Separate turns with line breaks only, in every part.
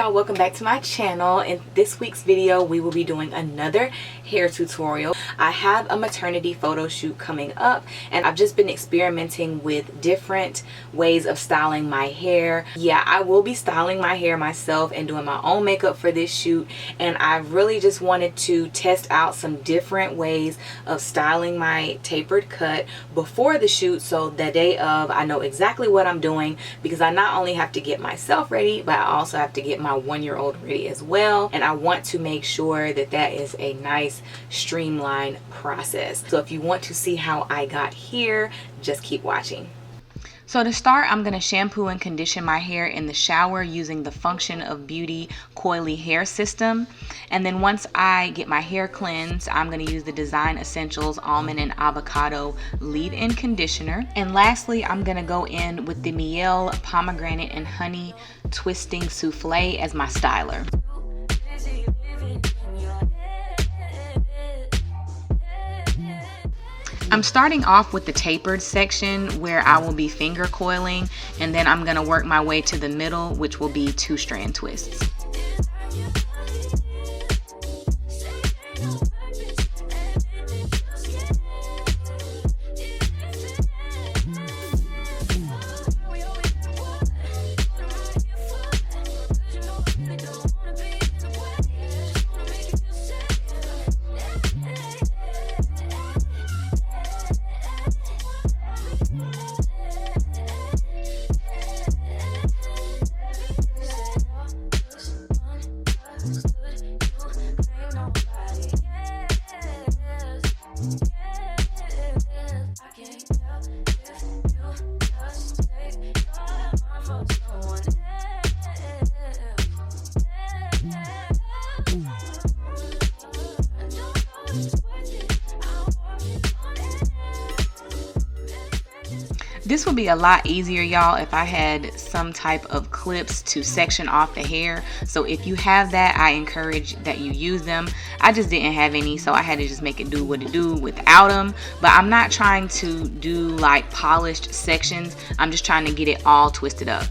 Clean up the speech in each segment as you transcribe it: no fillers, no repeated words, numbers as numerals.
y'all, welcome back to my channel. In this week's video we will be doing another hair tutorial. I have a maternity photo shoot coming up and I've just been experimenting with different ways of styling my hair. Yeah, I will be styling my hair myself and doing my own makeup for this shoot, and I really just wanted to test out some different ways of styling my tapered cut before the shoot, so the day of I know exactly what I'm doing, because I not only have to get myself ready, but I also have to get my 1-year-old ready as well, and I want to make sure that that is a nice streamlined process. So if you want to see how I got here, just keep watching. So to start, I'm going to shampoo and condition my hair in the shower using the Function of Beauty Coily hair system. And then once I get my hair cleansed, I'm going to use the Design Essentials Almond and Avocado leave-in conditioner. And lastly, I'm going to go in with the Mielle Pomegranate and Honey Twisting Soufflé as my styler. I'm starting off with the tapered section where I will be finger coiling, and then I'm going to work my way to the middle, which will be 2-strand twists. This would be a lot easier, y'all, if I had some type of clips to section off the hair. So if you have that, I encourage that you use them. I just didn't have any, so I had to just make it do what it do without them. But I'm not trying to do like polished sections. I'm just trying to get it all twisted up.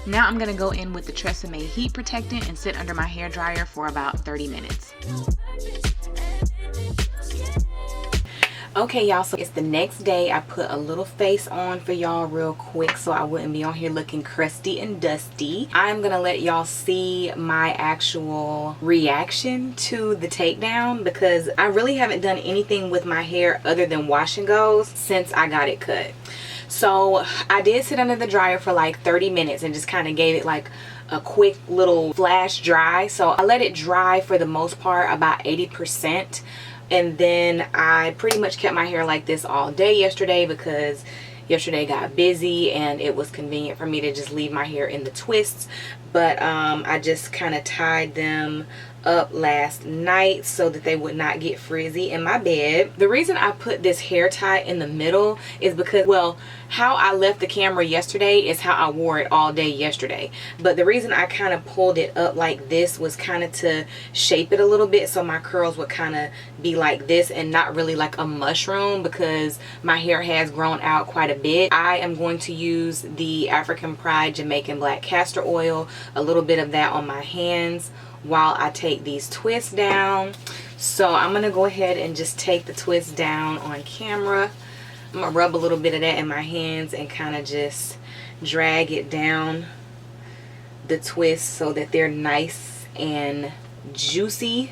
Now I'm going to go in with the Tresemme heat protectant and sit under my hair dryer for about 30 minutes. Okay, y'all, so it's the next day. I put a little face on for y'all real quick so I wouldn't be on here looking crusty and dusty. I'm gonna let y'all see my actual reaction to the takedown because I really haven't done anything with my hair other than wash and goes since I got it cut. So I did sit under the dryer for like 30 minutes and just kind of gave it like a quick little flash dry. So I let it dry for the most part, about 80%. And then I pretty much kept my hair like this all day yesterday because yesterday got busy and it was convenient for me to just leave my hair in the twists. But I just kind of tied them up last night so that they would not get frizzy in my bed. The reason I put this hair tie in the middle is because, well, how I left the camera yesterday is how I wore it all day yesterday. But the reason I kind of pulled it up like this was kind of to shape it a little bit so my curls would kind of be like this and not really like a mushroom because my hair has grown out quite a bit. I am going to use the African Pride Jamaican Black Castor Oil, a little bit of that on my hands while I take these twists down. So I'm gonna go ahead and just take the twist down on camera. I'm gonna rub a little bit of that in my hands and kind of just drag it down the twist so that they're nice and juicy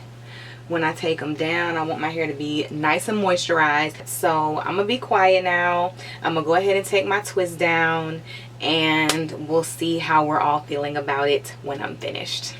when I take them down. I want my hair to be nice and moisturized. So I'm gonna be quiet now. I'm gonna go ahead and take my twist down and we'll see how we're all feeling about it when I'm finished.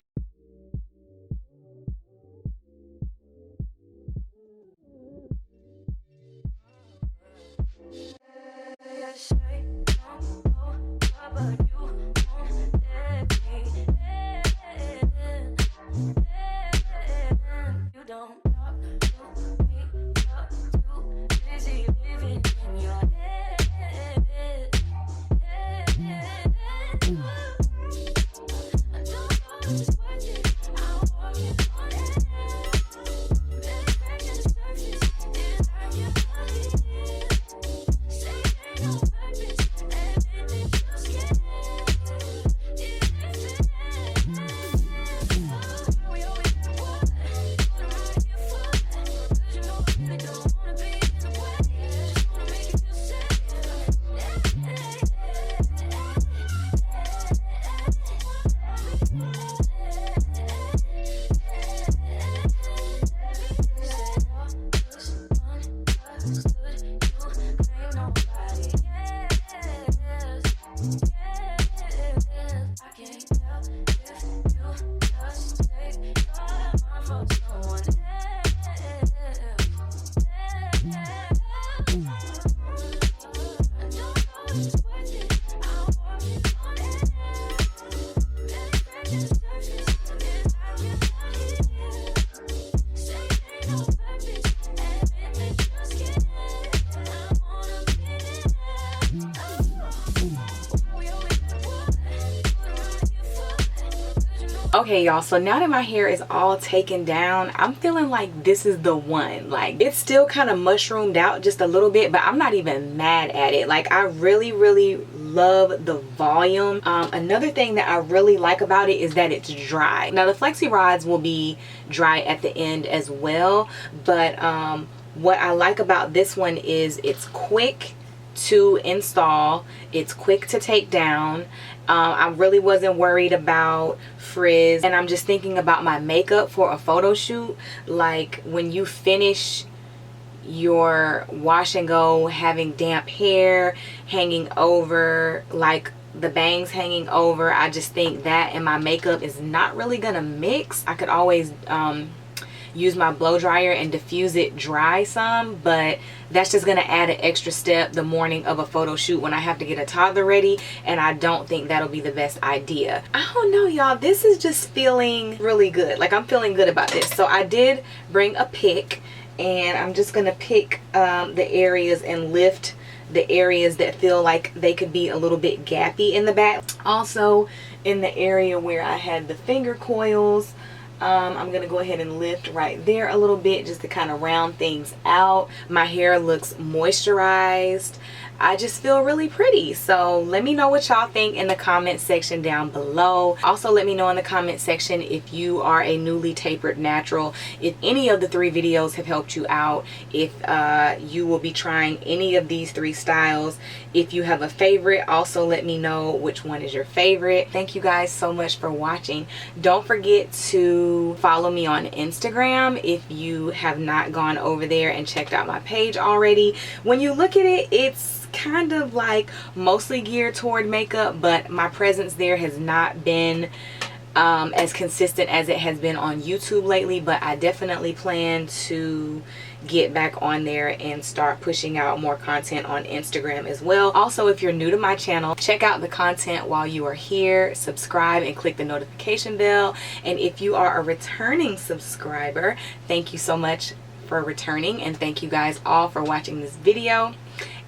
Okay, y'all, so now that my hair is all taken down, I'm feeling like this is the one. Like, it's still kind of mushroomed out just a little bit, but I'm not even mad at it. Like, I really love the volume. Another thing that I really like about it is that it's dry. Now, the flexi rods will be dry at the end as well, but what I like about this one is it's quick to install, it's quick to take down. I really wasn't worried about frizz, and I'm just thinking about my makeup for a photo shoot. Like, when you finish your wash and go having damp hair hanging over, like the bangs hanging over, I just think that and my makeup is not really gonna mix. I could always use my blow dryer and diffuse it dry some, but that's just gonna add an extra step the morning of a photo shoot when I have to get a toddler ready, and I don't think that'll be the best idea. I don't know, y'all, this is just feeling really good. Like, I'm feeling good about this. So I did bring a pick, and I'm just gonna pick the areas and lift the areas that feel like they could be a little bit gappy in the back. Also, in the area where I had the finger coils, I'm gonna go ahead and lift right there a little bit just to kind of round things out. My hair looks moisturized. I just feel really pretty. So let me know what y'all think in the comment section down below. Also let me know in the comment section if you are a newly tapered natural, if any of the 3 videos have helped you out, if you will be trying any of these 3 styles. If you have a favorite, also let me know which one is your favorite. Thank you guys so much for watching. Don't forget to follow me on Instagram if you have not gone over there and checked out my page already. When you look at it, it's kind of like mostly geared toward makeup, but my presence there has not been as consistent as it has been on YouTube lately. But I definitely plan to get back on there and start pushing out more content on Instagram as well. Also, if you're new to my channel, check out the content while you are here, subscribe and click the notification bell. And if you are a returning subscriber, thank you so much for returning, and thank you guys all for watching this video,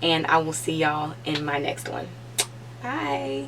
and I will see y'all in my next one. Bye.